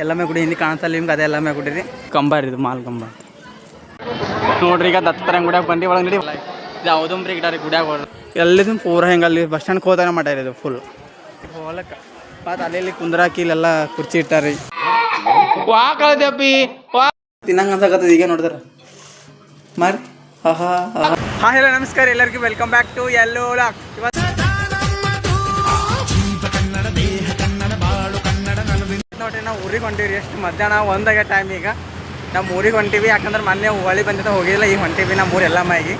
ಎಲ್ಲಮ್ಮೆ ಗುಡಿ ಹಿಂದೆ ಕಾಣ್ತಲ್ಲ ನಿಮ್ಗೆ, ಅದೇ ಎಲ್ಲಮ್ಮೆ ಗುಡಿ ರೀ. ಕಂಬ ರೀ ಇದು, ಮಾಲ್ ಕಂಬ ನೋಡ್ರಿ. ಈಗ ದತ್ತರಂಗ ಗುಡಿಯಾಗ ಬಂದು ಒಳಗೆ ನಡಿ. ಇದು ಔದುಂಬ್ರಿ ಗಿಡ ರೀ ಗುಡಿಯಾಗ ಹೋದ್ರೆ ಎಲ್ಲಿದ್ದು ಪೂರ ಹೆಂಗೆ ಅಲ್ಲಿ ಬಸ್ ಸ್ಟ್ಯಾಂಡ್ ಹೋದಾನ ಮಾಡ್ಯಾರ ಇದು ಫುಲ್ ಹೊಲಕ್ಕೆ. ಮತ್ತು ಅಲ್ಲಿ ಕುಂದ್ರಾಕಿ ಇಲ್ಲೆಲ್ಲ ಕುರ್ಚಿ ಇಟ್ಟಾರಿ. ವಾ ಕಳ್ದಪ್ಪಿ ವಾ ತಿನ್ನಂಗೆ ಅನ್ಸಕತ್ತದ ಈಗ ನೋಡಿದ್ರ ಮಾರಿ. ಹಾಂ ಹೇಳೋ ನಮಸ್ಕಾರ ಎಲ್ಲರಿಗೂ, ವೆಲ್ಕಮ್ ಬ್ಯಾಕ್ ಟು ಎಲ್ಲೋ ಲಾಕ್. ಇವತ್ತು ನೋಡ್ರಿ ನಾವು ಊರಿಗೆ ಹೊಂಟೀವಿ. ಎಷ್ಟು ಮಧ್ಯಾಹ್ನ 1 ಆಗೋ ಟೈಮ್. ಈಗ ನಮ್ಮ ಊರಿಗೆ ಹೊಂಟೀವಿ, ಯಾಕಂದ್ರೆ ಮೊನ್ನೆ ಹೊಳಿ ಬಂದಿದ್ದ ಹೋಗಿಲ್ಲ. ಈಗ ಹೊಂಟೀವಿ ನಮ್ಮ ಊರು ಎಲ್ಲ ಮೈಗಿ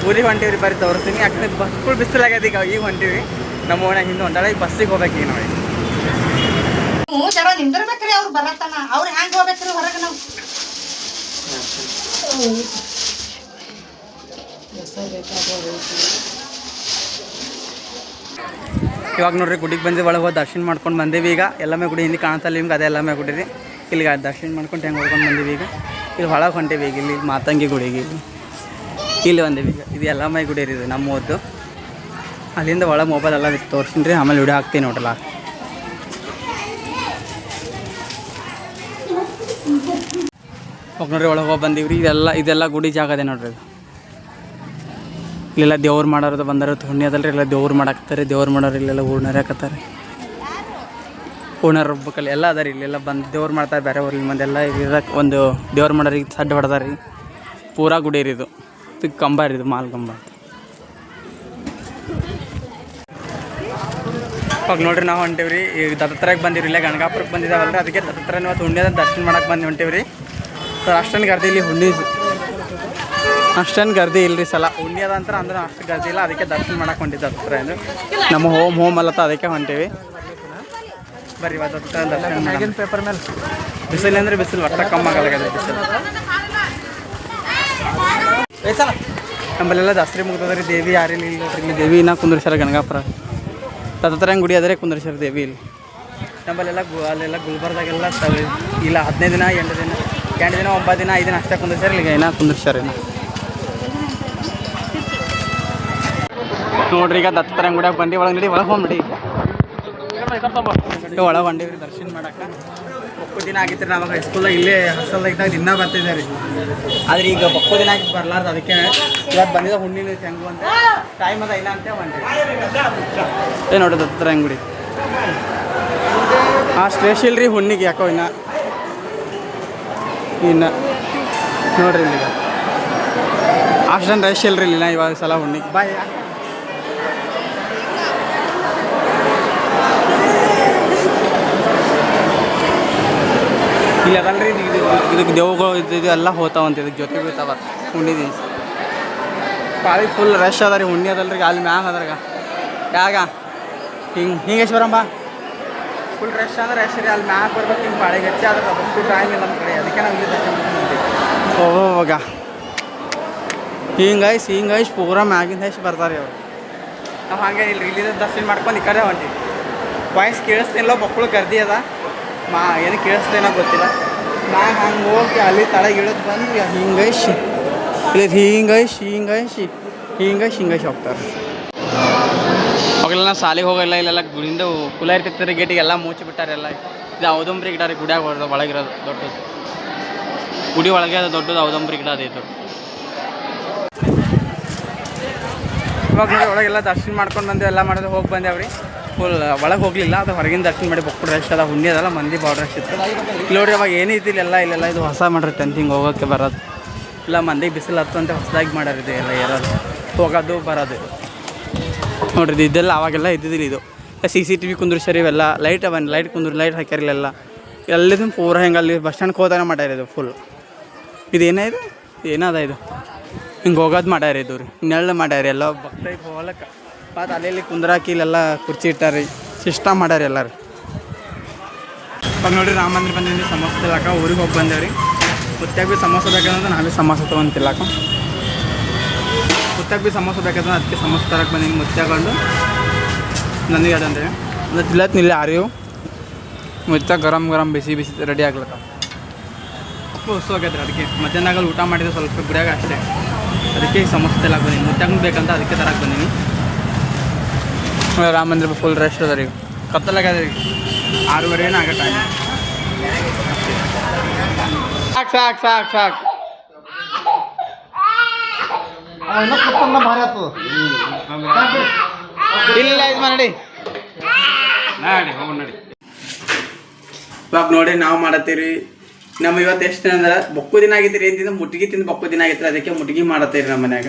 ಊರಿಗೆ ಹೊಂಟೀವಿ ರೀ. ಬರೀ ತೋರಿಸ್ತೀನಿ, ಯಾಕಂದ್ರೆ ಬಸ್ಗಳು ಬಿಸಿಲಾಗ್ಯದ. ಈಗ ಹೊಂಟೀವಿ ನಮ್ಮ ಓಣ್ಯಾಗ ಹಿಂದೆ ಹೊಂಟಾಳ. ಈಗ ಬಸ್ಸಿಗೆ ಹೋಗ್ಬೇಕು ಈಗ ನೋಡಿ. ನಿಂದಿರ್ಬೇಕ್ರಿ ಅವ್ರು ಬರತ್ತಾನ, ಅವ್ರು ಹೆಂಗೆ ಹೋಗ್ಬೇಕ್ರಿ ಹೊರಗೆ ನಾವು. ಇವಾಗ ನೋಡ್ರಿ ಗುಡಿಗೆ ಬಂದು ಒಳಗೆ ಹೋಗಿ ದರ್ಶನ ಮಾಡ್ಕೊಂಡು ಬಂದೀವಿ. ಈಗ ಎಲ್ಲಮ್ಮೆ ಗುಡಿ ಹಿಂದೆ ಕಾಣ್ತಲ್ಲ ನಿಮ್ಗೆ, ಅದೇ ಎಲ್ಲಮ್ಮೆ ಗುಡಿ ರೀ. ಇಲ್ಲಿಗೆ ದರ್ಶನ ಮಾಡ್ಕೊಂಡು ಹೆಂಗೆ ಹೊಡ್ಕೊಂಡು ಬಂದೀವಿ. ಈಗ ಇಲ್ಲಿ ಒಳಗೆ ಹೊಂಟೀವಿ. ಈಗ ಇಲ್ಲಿ ಮಾತಂಗಿ ಗುಡಿಗೆ ಇಲ್ಲಿ ಬಂದೀವಿ. ಈಗ ಇದು ಎಲ್ಲಮ್ಮೆ ಗುಡಿ ರೀ, ಇದು ನಮ್ಮ ಊರ್ದು. ಅಲ್ಲಿಂದ ಒಳಗೆ ಮೊಬೈಲ್ ಎಲ್ಲ ತೋರಿಸ್ತೀನಿ ರೀ, ಆಮೇಲೆ ವಿಡಿಯೋ ಹಾಕ್ತೀನಿ ನೋಡ್ರಲ್ಲ. ಹೋಗಿ ನೋಡ್ರಿ ಒಳಗೆ ಹೋಗಿ ಬಂದೀವಿ ರೀ. ಇದೆಲ್ಲ ಗುಡಿ ಜಾಗ ಅದೇ ನೋಡ್ರಿ. ಇದು ಇಲ್ಲೆಲ್ಲ ದೇವ್ರು ಮಾಡೋದು ಬಂದಾರ ಹುಣ್ಣಿಯದಲ್ಲ ರೀ. ಎಲ್ಲ ದೇವ್ರು ಮಾಡಾಕ್ತಾರೆ, ದೇವ್ರು ಮಾಡೋರು ಇಲ್ಲೆಲ್ಲ ಹೂರ್ಣರು ಹಾಕತ್ತಾರೆ. ಹೂರ್ಣರು ರುಬ್ಬಕಲ್ಲಿ ಎಲ್ಲ ಅದ ರೀ. ಇಲ್ಲೆಲ್ಲ ಬಂದು ದೇವ್ರು ಮಾಡ್ತಾರೆ ಬೇರೆ ಊರಿಗೆ ಮಂದೆಲ್ಲ. ಇದಕ್ಕೆ ಒಂದು ದೇವ್ರು ಮಾಡೋರಿಗೆ ಸಡ್ಡು ಹೊಡೆದಾರ ರೀ. ಪೂರಾ ಗುಡಿ ರೀ ಇದು. ಇದು ಕಂಬ ರೀ, ಇದು ಮಾಲ್ ಕಂಬ. ಇವಾಗ ನೋಡ್ರಿ ನಾವು ಹೊಂಟೀವಿ ರೀ. ಈಗ ದತ್ತರಾಗ ಬಂದಿವಿ ರೀ. ಇಲ್ಲೇ ಗಣಗಾಪುರಕ್ಕೆ ಬಂದಿದ್ದಾವಲ್ಲ ರೀ, ಅದಕ್ಕೆ ದತ್ತತ್ರ ಇವತ್ತು ಹುಣ್ಣಿಯದ ದರ್ಶನ ಮಾಡಕ್ಕೆ ಬಂದು ಹೊಂಟೀವಿ ರೀ. ಸರ್ ಅಷ್ಟೊಂದು ಗರ್ದಿ ಇಲ್ಲಿ ಹುಣ್ಣಿ ಅಷ್ಟೊಂದು ಗರ್ದಿ ಇಲ್ಲರಿ ಸಲ. ಹುಣ್ಣಿಯದ ಅಂತ ಅಂದ್ರೆ ಅಷ್ಟು ಗರ್ದಿ ಇಲ್ಲ, ಅದಕ್ಕೆ ದರ್ಶನ ಮಾಡಕ್ಕೆ ಹೊಂಟಿದ್ದೆ ದತ್ತತ್ರ. ಇದು ನಮ್ಮ ಹೋಮ್ ಅಲ್ಲತ್ತ, ಅದಕ್ಕೆ ಹೊಂಟೀವಿ. ಬರ್ರಿ ಇವತ್ತು ದರ್ಶನ ಪೇಪರ್ ಮೇಲೆ ಬಿಸಿಲು ಅಂದರೆ ಬಿಸಿಲು ಒಟ್ಟ ಕಮ್ಮಾಗಲ್ಲ ಬಿಸಿಲು. ನಮ್ಮಲ್ಲೆಲ್ಲ ಜಾಸ್ತಿ ಮುಗ್ದದ ರೀ. ದೇವಿ ಯಾರಿಲ್ಲ ಇಲ್ಲ ನೋಡ್ರಿ. ಇಲ್ಲಿ ದೇವಿ ಇನ್ನೂ ಕುಂದ್ರಿಸ್ಯಾರ ಗಣಗಾಪುರ. ದತ್ತರಂಗ ಗುಡಿ ಅದರೆ ಕುಂದ್ರಿಸ್ಯಾರ ದೇವಿ ಇಲ್ಲಿ. ನಮ್ಮಲ್ಲೆಲ್ಲ ಅಲ್ಲೆಲ್ಲ ಗುಲ್ಬರ್ದಾಗೆಲ್ಲ ಇಲ್ಲ 15 ದಿನ 8 ದಿನ 9 ದಿನ 5 ದಿನ ಅಷ್ಟೇ ಕುಂದ್ರಿಸ್ಯಾರ. ಈಗ ಏನೋ ಕುಂದ್ರಿಸ್ಯಾರ ನೋಡ್ರಿ. ಈಗ ದತ್ತರಂಗ ಗುಡಿಯಾಗ ಬಂದು ಒಳಗೆ ನಡಿ, ಒಳಗೆ ಹೋಗಿ ನಡಿ. ಒಳಗೆ ಹೊಂಡೀವಿ ರೀ ದರ್ಶನ ಮಾಡಕ್ಕೆ. ಬಕ್ಕು ದಿನ ಆಗಿತ್ತು ರೀ. ನಾವಾಗ ಹೈಸ್ಕೂಲಾಗ ಇಲ್ಲೇ ಹಾಸ್ಟೆಲ್ದಾಗ ದಿನ ಬರ್ತಿದ್ದೆ ರೀ. ಆದರೆ ಈಗ ಬಕ್ಕು ದಿನ ಆಗಿತ್ತು ಬರಲಾರ್ದು, ಅದಕ್ಕೆ ಇವತ್ತು ಬಂದಿದ್ದ ಹುಣ್ಣಿನ ಹೆಂಗು ಅಂತ ಟೈಮ್ ಅದ ಇಲ್ಲ ಅಂತ ಹೊಂಟೀವಿ. ನೋಡಿ ದತ್ತರಂಗ ಗುಡಿ ಅಷ್ಟು ರೇಷ್ ಇಲ್ರಿ ಹುಣ್ಣಿಗೆ ಯಾಕೋ ಇನ್ನು ನೋಡ್ರಿ ಇಲ್ಲಿಗ ಅಷ್ಟೊಂದು ರಶ್ ಇಲ್ರಿ ಇಲ್ಲ ಇವಾಗ ಸಲ ಹುಣ್ಣಿಗೆ. ಬಾಯ್ ಇಲ್ಲಿ ಅದಲ್ರಿ. ಇದಕ್ಕೆ ದೇವುಗಳು ಇದು ಎಲ್ಲ ಹೋಗ್ತಾವಂತ. ಇದಕ್ಕೆ ಜೊತೆ ಬೀಳ್ತಾವ ಹುಣ್ಣಿ ದಿವಸ. ಪಾಳಿ ಫುಲ್ ರಶ್ ಅದ ರೀ. ಹುಣ್ಣಿ ಅದಲ್ರಿ ಅಲ್ಲಿ ಮ್ಯಾಗ ಅದ್ರಾಗ ಯಾಗ ಹಿಂಗೆ ಬರಮ್ಮ ಫುಲ್ ರಶ್ ಅಂದ್ರೆ ರಶ್ ರೀ. ಅಲ್ಲಿ ಮ್ಯಾಗ ಬರ್ಬೇಕು. ಹಿಂಗೆ ಪಾಳಿಗೆ ಹಚ್ಚಿ ಅದ್ರ ಫುಲ್ ಟೈಮ್ ಇಲ್ಲ ನಮ್ಮ ಕಡೆ, ಅದಕ್ಕೆ ನಾವು ಇಲ್ಲಿ ದರ್ಶನ ಹೋಗ ಹಿಂಗೈಸ್ ಪೂರಾ ಮ್ಯಾಗಿಂದ ಹೆಶ್ ಬರ್ತಾರೆ ಅವ್ರು. ನಾವು ಹಾಗೆ ಇಲ್ರಿ, ಇಲ್ಲಿಂದ ದರ್ಶನ ಮಾಡ್ಕೊಂಡು ಈ ಕಡೆ ಹೊಂಟೀವಿ. ವಾಯ್ಸ್ ಕೇಳಿಸ್ತಿಲ್ಲ, ಮಕ್ಕಳು ಗರ್ದಿ ಅದ ಏನು ಕೇಳಿಸ್ತೇನೋ ಗೊತ್ತಿಲ್ಲ. ಮ್ಯಾಗ ಹಂಗೆ ಹೋಗಿ ಅಲ್ಲಿ ತಳಗೆ ಇಳಿದು ಬಂದು ಹಿಂಗೈಸ್ ಹಿಂಗೈಸ್ ಹೋಗ್ತಾರೆ. ಅವಾಗೆಲ್ಲ ನಾವು ಸಾಲಿಗೆ ಹೋಗಲ್ಲ. ಇಲ್ಲೆಲ್ಲ ಗುಡಿಯಿಂದ ಕುಲ ಇರ್ತಿರ್ತಾರೆ. ಗೇಟಿಗೆಲ್ಲ ಮುಚ್ಚಿ ಬಿಟ್ಟಾರೆ ಎಲ್ಲ. ಇದು ಔದುಂಬ್ರಿ ಗಿಡ ರೀ ಗುಡಿಯಾಗ ಒಳಗಿರೋದು ದೊಡ್ಡದು. ಗುಡಿ ಒಳಗೆ ಅದು ದೊಡ್ಡದು ಔದುಂಬ್ರಿ ಗಿಡ ಅದೇ. ಇವಾಗ ನೋಡಿ ಒಳಗೆಲ್ಲ ದರ್ಶನ ಮಾಡ್ಕೊಂಡು ಬಂದು ಎಲ್ಲ ಮಾಡೋದು ಹೋಗಿ ಬಂದೇವ್ರಿ. ಫುಲ್ ಒಳಗೆ ಹೋಗಲಿಲ್ಲ, ಅದು ಹೊರಗಿನ ದರ್ಶನ ಮಾಡಿ ಬೊಕ್ಕಡು ರಶ್ ಅದ. ಹುಣ್ಣಿ ಅದಲ್ಲ, ಮಂದಿ ಭಾಳ ರಶ್ ಇತ್ತು. ಇಲ್ಲಿ ನೋಡ್ರಿ ಅವಾಗ ಏನೂ ಇದ್ದಿಲ್ಲ. ಇಲ್ಲೆಲ್ಲ ಇದು ಹೊಸ ಮಾಡ್ರಿ 10th ಹಿಂಗೆ ಹೋಗೋಕ್ಕೆ ಬರೋದು ಇಲ್ಲ. ಮಂದಿಗೆ ಬಿಸಿಲು ಹತ್ತಂತೆ ಹೊಸದಾಗಿ ಮಾಡ್ಯಾರಿದೆ ಎಲ್ಲ ಇರೋದು ಹೋಗೋದು ಬರೋದು ನೋಡ್ರಿ. ಇದೆಲ್ಲ ಅವಾಗೆಲ್ಲ ಇದ್ದಿದ್ದಿಲ್ಲ. ಇದು CCTV ಕುಂದ್ರಿಸ್ಯಾರ. ಇವೆಲ್ಲ ಲೈಟ್ ಲೈಟ್ ಹಾಕ್ಯಾರಿಲ್ಲ. ಎಲ್ಲಿದ್ದು ಪೂರ ಹೆಂಗೆ ಅಲ್ಲಿ ಬಸ್ ಸ್ಟ್ಯಾಂಡ್ ಹೋದಾನ ಮಾಡ್ಯಾರ ಇದು ಫುಲ್. ಇದು ಏನದ ಇದು ಹಿಂಗೆ ಹೋಗೋದು ಮಾಡ್ಯಾರ. ಇದು ರೀ ನೆಳ್ಳು ಮಾಡ್ಯಾರ ಎಲ್ಲ ಭಕ್ತರಿಗೆ ಹೋಗಕ್ಕೆ. ಮತ್ತು ಅಲ್ಲಿ ಕುಂದ್ರಾಕಿ ಇಲ್ಲೆಲ್ಲ ಕುರ್ಚಿ ಇಟ್ಟಾರಿ. ಸಿಸ್ಟಮ್ ಮಾಡ್ಯಾರ ಎಲ್ಲರೂ. ಇವಾಗ ನೋಡಿರಿ ರಾಮ ಮಂದಿರ ಬಂದಿದ್ದು ಸಮೋಸ ತಿಲ್ಲಕ ಊರಿಗೆ ಹೋಗಿ ಬಂದೇವ್ರಿ. ಮುತ್ಯಾಗ ಭೀ ಸಮೋಸ ಬೇಕಂದ್ರೆ ನಾವೇ ಸಮೋಸ ತೊಗೊಂಡು ತಿಲ್ಲಕ. ಮುತ್ಯಾಗ ಭೀ ಸಮೋಸ ಬೇಕಂದ್ರೆ ಅದಕ್ಕೆ ಸಮೋಸ ತರಕ್ಕೆ ಬಂದೀನಿ. ಮುತ್ಯಾಗೊಂಡು ನನಗೆ ಅದಂದ್ರೆ ಅದು ತಿಲ್ಲತ್ನ ಇಲ್ಲೇ ಆರಿವು ಮುತ್ಯಾಗ ಗರಂ ಬಿಸಿ ರೆಡಿ ಆಗ್ಲಕ್ಕ. ಹೊಸ ಆಗೈತ್ರಿ. ಅದಕ್ಕೆ ಮಧ್ಯಾಹ್ನದಲ್ಲಿ ಊಟ ಮಾಡಿದ್ರೆ ಸ್ವಲ್ಪ ಗುಡಿಯಾಗ ಅಷ್ಟೇ. ಅದಕ್ಕೆ ಸಮೋಸ ತಿಲ್ಲಕ್ಕೆ ಬಂದೀನಿ. ಮುತ್ಯಾಗ ಬೇಕಂತ ಅದಕ್ಕೆ ತರಕ್ಕೆ ಬಂದೀನಿ. ರಾಮ ಮಂದಿರ ಫುಲ್ ರಶ್ ಅದ ರೀ. ಕತ್ತಲಾಗ್ಯದ ರೀ. 6:30 ಆಗೋ ಟೈಮ್. ಸಾಕು ಸಾಕು ಸಾಕು ಸಾಕು ಭಾರಿ ಆಗ್ತದ ಇಲ್ಲ ಇದು ಮಾಡಿ ನಡಿ ಹೋಗಿ ನಡಿ. ಇವಾಗ ನೋಡಿ ನಾವು ಮಾಡತ್ತೀರಿ. ನಮ್ಮ ಇವತ್ತು ಎಷ್ಟು ಅಂದ್ರೆ ಬೊಕ್ಕು ದಿನ ಆಗಿತ್ತೀರಿ ಏನಿಂದ ಮುಟ್ಗಿ ತಿಂದು ಬೊಕ್ಕು ದಿನ ಆಗಿತ್ತು, ಅದಕ್ಕೆ ಮುಟ್ಗಿ ಮಾಡತ್ತೀರಿ ನಮ್ಮ ಮನ್ಯಾಗ.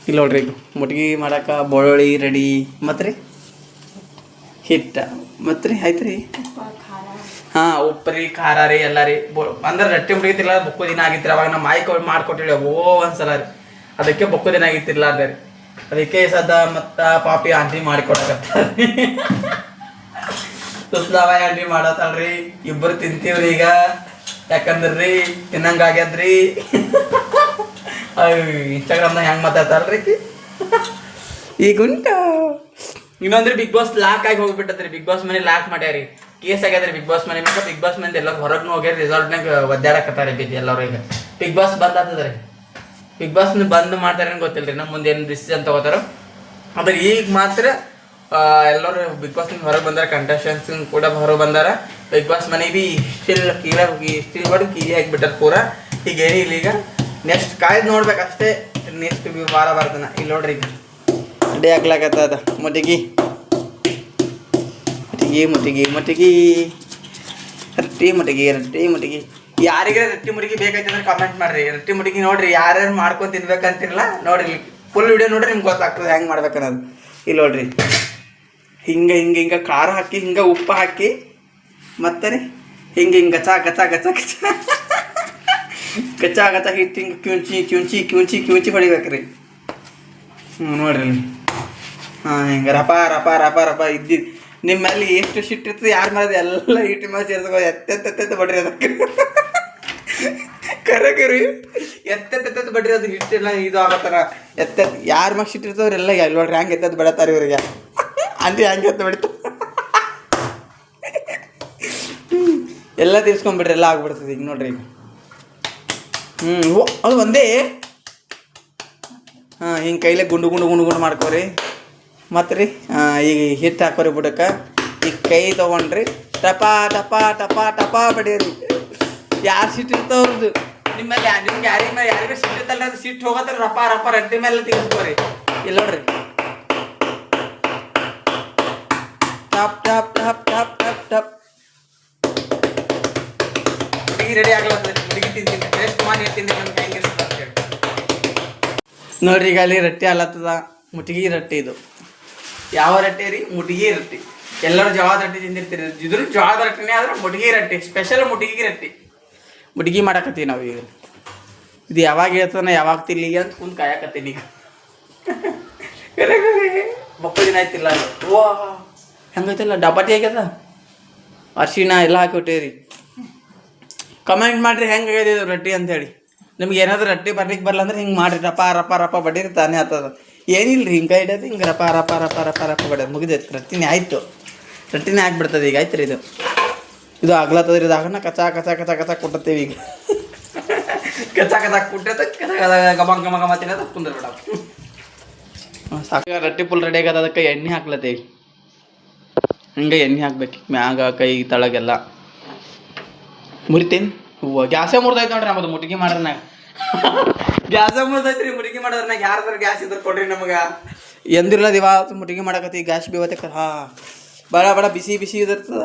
ಇಲ್ಲಿ ನೋಡ್ರಿ ಈಗ ಮುಟ್ಗಿ ಮಾಡಕ್ಕೆ ಬೆಳ್ಳುಳ್ಳಿ ರೆಡಿ ಮತ್ತು ರೀ ಹಿಟ್ಟು ಮತ್ತು ರೀ ಆಯ್ತು ರೀ ಹಾಂ ಉಪ್ಪು ರೀ ಖಾರ ರೀ ಎಲ್ಲ ರೀ ಅಂದ್ರೆ ರೊಟ್ಟಿ ಮುಟ್ಗಿತಿಲ್ಲ ಬೊಕ್ಕು ದಿನ ಆಗಿತ್ತು. ಅವಾಗ ನಮ್ಮ ಮಾಯಿ ಮಾಡ್ಕೊಟ್ಟಿಲ್ಲ ಒಂದ್ಸಲ ರೀ, ಅದಕ್ಕೆ ಬೊಕ್ಕು ದಿನ ಆಗಿತ್ತಿಲ್ಲ ಅದೇ ರೀ. ಅದಕ್ಕೆ ಸದ ಮತ್ತು ಪಾಪಿ ಆಂಟಿ ಮಾಡಿಕೊಡ್ತಾರೆ. ಸುಸ್ಲಾವ ಆಂಟಿ ಮಾಡತ್ತಲ್ರಿ, ಇಬ್ಬರು ತಿಂತೀವ್ರಿ ಈಗ. ಯಾಕಂದ್ರಿ ತಿನ್ನಂಗ ಆಗ್ಯದ್ರಿ. ಇನ್ಸ್ಟಾಗ್ರಾಮ್ನಾಗ ಹೆಂಗೆ ಮಾತಾಡ್ತಾಳ್ರಿ ಈಗ ಉಂಟ. ಇನ್ನೊಂದ್ರಿ ಬಿಗ್ ಬಾಸ್ ಲಾಕ್ ಆಗಿ ಹೋಗ್ಬಿಟ್ಟದ್ರಿ. ಬಿಗ್ ಬಾಸ್ ಮನೆ ಲಾಕ್ ಮಾಡ್ಯಾರಿ, ಕೇಸ್ ಆಗ್ಯದ್ರಿ ಬಿಗ್ ಬಾಸ್ ಮನೆ. ಬಿಗ್ ಬಾಸ್ ಮಂದಿ ಎಲ್ಲರೂ ಹೊರಗೆ ಹೋಗ್ಯಾರ, ರಿಸಾರ್ಟ್ನಾಗ ಒದ್ದಾಡಕತ್ತಾರೆ ಬಿದ್ದು ಎಲ್ಲರೂ. ಈಗ ಬಿಗ್ ಬಾಸ್ ಬಂದ್ ಆಗ್ತದ್ರಿ. ಬಿಗ್ ಬಾಸ್ ಬಂದ್ ಮಾಡ್ತಾರೆ ಗೊತ್ತಿಲ್ಲ ರೀ, ನಮ್ಮ ಮುಂದೆ ಏನು ಡಿಸಿಷನ್ ತಗೋತಾರೋ. ಆದ್ರೆ ಈಗ ಮಾತ್ರ ಎಲ್ಲರೂ ಬಿಗ್ ಬಾಸ್ ಹೊರಗೆ ಬಂದಾರ, ಕಂಟೆಸ್ಟೆಂಟ್ಸ್ ಕೂಡ ಹೊರಗೆ ಬಂದಾರ. ಬಿಗ್ ಬಾಸ್ ಮನೆ ಬಿ ಸ್ಟಿಲ್ ಸ್ಟಿಲ್ ಮಾಡಿ ಕೀಲಿ ಹಾಕಿಬಿಟ್ಟಾರ ಪೂರ. ಈಗ ಏನಿಲ್ಲ, ಈಗ ನೆಕ್ಸ್ಟ್ ಕಾಯ್ದು ನೋಡ್ಬೇಕು ಅಷ್ಟೇ. ನೆಕ್ಸ್ಟ್ ವಾರ ಬರ್ತಾನ. ಇಲ್ಲಿ ನೋಡ್ರಿ ಈಗ ರೆಡಿ ಆಗ್ಲಾಕತ್ತದ ಮುಟಿಗಿ ಮುಟಿಗಿ ಮುಟಿಗಿ ಮುಟಿಗಿ ರೊಟ್ಟಿ ಮುಟಿಗಿ ರೊಟ್ಟಿ ಮುಟಿಗಿ. ಯಾರಿಗೆ ರೊಟ್ಟಿ ಮುಟಿಗಿ ಬೇಕಾಯ್ತಂದ್ರೆ ಕಾಮೆಂಟ್ ಮಾಡ್ರಿ. ರೊಟ್ಟಿ ಮುಟಿಗಿ ನೋಡ್ರಿ ಯಾರ್ಯಾರು ಮಾಡ್ಕೊಂಡು ತಿನ್ಬೇಕಂತಿರಲ್ಲ ನೋಡ್ರಿ, ಫುಲ್ ವಿಡಿಯೋ ನೋಡ್ರಿ ನಿಮ್ಗೆ ಗೊತ್ತಾಗ್ತದೆ ಹೆಂಗೆ ಮಾಡ್ಬೇಕನ್ನೋದು. ಇಲ್ಲಿ ನೋಡ್ರಿ ಹಿಂಗೆ ಹಿಂಗೆ ಹಿಂಗೆ ಖಾರ ಹಾಕಿ, ಹಿಂಗೆ ಉಪ್ಪು ಹಾಕಿ, ಮತ್ತೆ ರೀ ಹಿಂಗೆ ಹಿಂಗೆ ಗಚ ಗಚ ಗಚ ಗಚ ಗಚ ಗಚ ಹಿಟ್ಟು ಹಿಂಗೆ ಕ್ಯೂಂಚಿ ಕ್ಯೂಂಚಿ ಕ್ಯೂಂಚಿ ಕ್ಯೂಂಚಿ ಹೊಡಿಬೇಕ್ರಿ. ನೋಡ್ರಿ ಹಾಂ ಹಿಂಗೆ ರಪ ರಪ ರಪ ರಪ ಇದ್ದಿದ್ದು ನಿಮ್ಮಲ್ಲಿ ಎಷ್ಟು ಶಿಟ್ ಇರ್ತದೆ ಯಾರು ಮಾಡೋದು ಎಲ್ಲ ಹಿಟ್ಟು ಮೇಲೆ ಸೇರ್ತಗೋ ಎತ್ತೆತ್ತ ಬಡ್ರಿ ಅದಕ್ಕೆ. ಕರೆಗರಿ ಎತ್ತೆತ್ತ ಬಡ್ರಿ ಅದು ಹಿಟ್ಟೆಲ್ಲ ಇದು ಆಗತ್ತಾರ. ಯಾರ ಮ್ಯಾಗ ಶಿಟ್ ಇರ್ತವ್ರೆಲ್ಲ ಎಲ್ಲಿ ನೋಡ್ರಿ ಹ್ಯಾಂಗೆ ಎತ್ತದ್ದು ಬಿಡತ್ತಾರೆ ಇವರಿಗೆ. ಅಂಟಿ ಹ್ಯಾಂಗೆ ಎತ್ತ ಬಿಡ್ತು ಎಲ್ಲ ತಿರ್ಸ್ಕೊಂಡ್ಬಿಡ್ರಿ, ಎಲ್ಲ ಆಗ್ಬಿಡ್ತದೆ ಈಗ ನೋಡ್ರಿ. ಈಗ ಅದು ಒಂದೇ ಹಾಂ ಹಿಂಗೆ ಕೈಲೇ ಗುಂಡು ಗುಂಡು ಗುಂಡು ಗುಂಡು ಮಾಡ್ಕೋರಿ. ಮತ್ತು ರೀ ಈಗ ಹಿಟ್ಟು ಹಾಕೋರಿ ಬುಡಕ್ಕೆ. ಈಗ ಕೈ ತೊಗೊಂಡ್ರಿ ಟಪಾ ಟಪಾ ಟಪಾ ಟಪಾ ಬಡಿಯೋರಿ. ಯಾರು ಸಿಟ್ಟು ಇರ್ತವ್ರದ್ದು ನಿಮ್ಮಲ್ಲಿ ನಿಮ್ಗೆ ಯಾರಿಗೂ ಸಿಟ್ಟು ಇರ್ತಲ್ಲ, ಅದು ಸಿಟ್ಟು ಹೋಗತ್ತಾರ ರಪ ರಪ ರೊಟ್ಟಿ ಮೇಲೆ ತಿನ್ಸ್ಕೋರಿ. ಇಲ್ಲ ನೋಡ್ರಿ ಟಪ್ ಟಪ್ ಟಪ್ ಟಪ್ ಟಪ್ ಟಪ್ ಹುಡುಗಿ ರೆಡಿ ಆಗ್ಲತ್ತದ. ಹುಡುಗಿ ತಿಂತೀನಿ ಟೇಸ್ಟ್ ಮಾಡಿ ತಿಂತೀನಿ ನಮ್ಗೆ ಹೆಂಗಿರ್ತದೆ ಅಂತ ಹೇಳಿ ನೋಡ್ರಿ. ಈಗ ಅಲ್ಲಿ ರೊಟ್ಟಿ ಅಲ್ಲತ್ತದ, ಮುಟ್ಗಿ ರೊಟ್ಟಿ. ಇದು ಯಾವ ರೊಟ್ಟಿ ರೀ? ಮುಟ್ಗಿ ರೊಟ್ಟಿ. ಎಲ್ಲರೂ ಜವಾದ ರೊಟ್ಟಿ ತಿಂದಿರ್ತೀರಿ, ಇದ್ರ ಜವಾದ ರೊಟ್ಟಿನೇ ಆದ್ರೆ ಮುಟ್ಗಿ ರೊಟ್ಟಿ, ಸ್ಪೆಷಲ್ ಮುಟ್ಗಿ ರೊಟ್ಟಿ. ಮುಟ್ಗಿ ಮಾಡಕತ್ತೀವಿ ನಾವು ಈಗ. ಇದು ಯಾವಾಗ ಹೇಳ್ತಾನೆ ಯಾವಾಗ ತಿನ್ಲಿ ಅಂತ ಕುಂದು ಕಾಯಕತ್ತೀನಿ ಈಗ. ಮಕ್ಕಳ ದಿನ ಆಯ್ತಿಲ್ಲ ಅದು. ಓ ಹೆಂಗೈತಿಲ್ಲ ಡಬ್ಬಟ್ಟಿ ಆಗ್ಯದ, ಅರ್ಶಿಣ ಎಲ್ಲ ಹಾಕಿಬಿಟ್ಟೇರಿ. ಕಮೆಂಟ್ ಮಾಡಿರಿ ಹೆಂಗೆ ಆಗ್ಯದ ಇದು ರೊಟ್ಟಿ ಅಂಥೇಳಿ. ನಿಮ್ಗೆ ಏನಾದರೂ ರೊಟ್ಟಿ ಬರ್ಲಿಕ್ಕೆ ಬರಲ್ಲ ಅಂದ್ರೆ ಹಿಂಗೆ ಮಾಡಿರಿ, ರಪ ರಪ ರಪ ಬಡೀರಿ ತಾನೇ ಆಗ್ತದ. ಏನಿಲ್ಲ ರೀ, ಹಿಂಗೆ ಹಿಡಿಯೋದು ಹಿಂಗೆ ರಪ ರಪ ರಪ ರಪ ರಪ ಬಡಿಯೋದು ಮುಗಿದೈತೆ. ರೊಟ್ಟಿನೇ ಆಯಿತು, ರೊಟ್ಟಿನೇ ಆಗಿಬಿಡ್ತದೆ ಈಗ. ಆಯ್ತು ರೀ ಇದು ಆಗ್ಲತ್ತದ ರೀ. ಇದಾಗನ ಕಚ ಕಚ ಕಚ ಕಚ ಕೊಟ್ಟತ್ತೀವಿ ಈಗ. ಕಚ ಕಚ ಕುಟ್ಟದ ಕಚ ಗಮ ಗಮ ಗಮ ತಿನ್ನೋದು ಕುಂದ್ರ ಬೇಡ ಸಾಕು. ರೊಟ್ಟಿ ಫುಲ್ ರೆಡಿ ಆಗದ. ಅದಕ್ಕೆ ಎಣ್ಣೆ ಹಾಕ್ಲತ್ತೀವಿ. ಹಿಂಗೆ ಎಣ್ಣೆ ಹಾಕ್ಬೇಕು ಮ್ಯಾಗ ಕೈ ತಳಗೆಲ್ಲ. ಮುರಿತೀನಿ ಹೂವು ಗ್ಯಾಸೇ ಮುರಿದೈತೆ ನೋಡ್ರಿ ನಮ್ಮದು ಮುಟ್ಗಿ ಮಾಡೋದ್ನಾಗ. ಗ್ಯಾಸೇ ಮುರಿದೈತೆ ರೀ ಮುಟ್ಗಿ ಮಾಡೋದ್ರಾಗ. ಯಾರ್ದಾರು ಗ್ಯಾಸ್ ಇದ್ರೆ ಕೊಡ್ರಿ ನಮಗೆ. ಎಂದಿರ್ಲದ ಇವತ್ತು ಮುಟ್ಗಿ ಮಾಡಕತ್ತಿ ಗ್ಯಾಸ್ ಬೇವತ್ತೆ. ಹಾಂ ಬೇಡ ಬೇಡ ಬಿಸಿ ಬಿಸಿ ಇದಿರ್ತದ.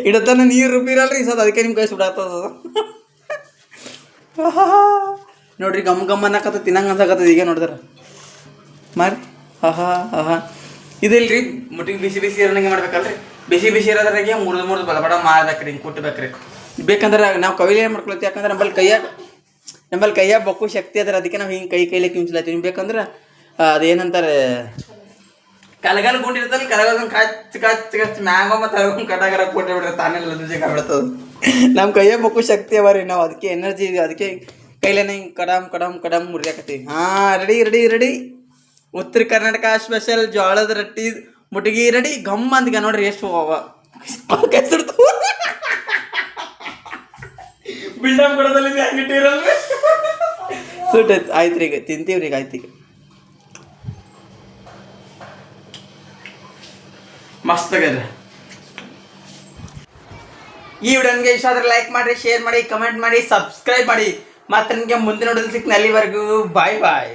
ಇಡತ್ತಾನೆ ನೀರು ರುಬ್ಬಿರಲ್ರಿ ಸದ, ಅದಕ್ಕೆ ನಿಮ್ಮ ಕೈ ಸುಡಾಗ್ತದ. ನೋಡ್ರಿ ಗಮ್ ಗಮ್ ಅನ್ನಕತ್ತ ತಿನ್ನಂಗೆ ಅನ್ಸಕತ್ತದ ಈಗ ನೋಡಿದ್ರೆ ಮಾರಿ. ಆಹಾ ಆಹಾ ಇದಿಲ್ರಿ ಮುಟ್ಟಿಗೆ ಬಿಸಿ ಬಿಸಿ ಇರೋಂಗೆ ಮಾಡ್ಬೇಕಲ್ರಿ. ಬಿಸಿ ಬಿಸಿ ಇರೋದ್ರಾಗೆ ಮುರಿದು ಬಡ ಮಾಡ್ಬೇಕ್ರಿ, ಹಿಂಗೆ ಕುಟ್ಟಬೇಕ್ರಿ. ಬೇಕಂದ್ರೆ ನಾವು ಕೈಲಿ ಏನು ಮಾಡ್ಕೊಳ್ತೀವಿ, ಯಾಕಂದ್ರೆ ನಮ್ಮಲ್ಲಿ ಕೈಯಾಗ ಬೊಕ್ಕು ಶಕ್ತಿ ಅದ್ರ, ಅದಕ್ಕೆ ನಾವು ಹಿಂಗೆ ಕೈಲೇ ಕಿಂಚ್ಲತ್ತೀವಿ. ಬೇಕಂದ್ರೆ ಅದೇನಂತಾರೆ ಕಲಗಲ್ ಗುಂಡಿರ್ತಲ್ಲ, ಕಲಗಲ್ ಕಚ್ ಕಚ್ ಕಚ್ ಮ್ಯಾಂಗ ಮತ್ತು ತಗೊಂಡು ಕಟಾಗರ ಕೊಟ್ಟೆ ಬಿಡ್ರಿ, ತಾನೆಲ್ಲ ದುಜೆಗೆ ಆಗ್ಬಿಡ್ತದೆ. ನಮ್ಮ ಕೈಯಾಗ ಬೊಕ್ಕು ಶಕ್ತಿ ಅವ ರೀ, ನಾವು ಅದಕ್ಕೆ ಎನರ್ಜಿ ಇದೆ, ಅದಕ್ಕೆ ಕೈಲೇನೆ ಹಿಂಗೆ ಕಡಮ್ ಕಡಮ್ ಕಡಮ್ ಮುರಿಯಾಕತ್ತೀವಿ. ಹಾಂ ರೆಡಿ ರೆಡಿ ರೆಡಿ. ಉತ್ತರ ಕರ್ನಾಟಕ ಸ್ಪೆಷಲ್ ಜೋಳದ ರೊಟ್ಟಿ ಮುಟ್ಗಿ ರೆಡಿ. ಗಮ್ ಅಂದ್ಗ ನೋಡ್ರಿ ಎಷ್ಟು ಕೈಸಿಡ್ತು. ಬಿಲ್ಡಮ್ ಕೊಡೋದಲ್ಲಿ ಹಂಗಿಟ್ಟಿರಲ್ರಿ ಸುಟ್ಟೈತೆ. ಆಯ್ತು ರೀ ಈಗ ತಿಂತೀವ್ರಿ. ಈಗ ಆಯ್ತು ಈಗ ಮಸ್ತ್ ಆಗ್ಯದ. ಈ ವಿಡಿಯೋ ನಿಮಗೆ ಇಷ್ಟ ಆದರೆ ಲೈಕ್ ಮಾಡಿ, ಶೇರ್ ಮಾಡಿ, ಕಮೆಂಟ್ ಮಾಡಿ, ಸಬ್ಸ್ಕ್ರೈಬ್ ಮಾಡಿ. ಮತ್ತೆ ನಿಮಗೆ ಮುಂದಿನ ನೋಡೋದು ಸಿಕ್ಕಿನ ಅಲ್ಲಿವರೆಗೂ ಬಾಯ್ ಬಾಯ್.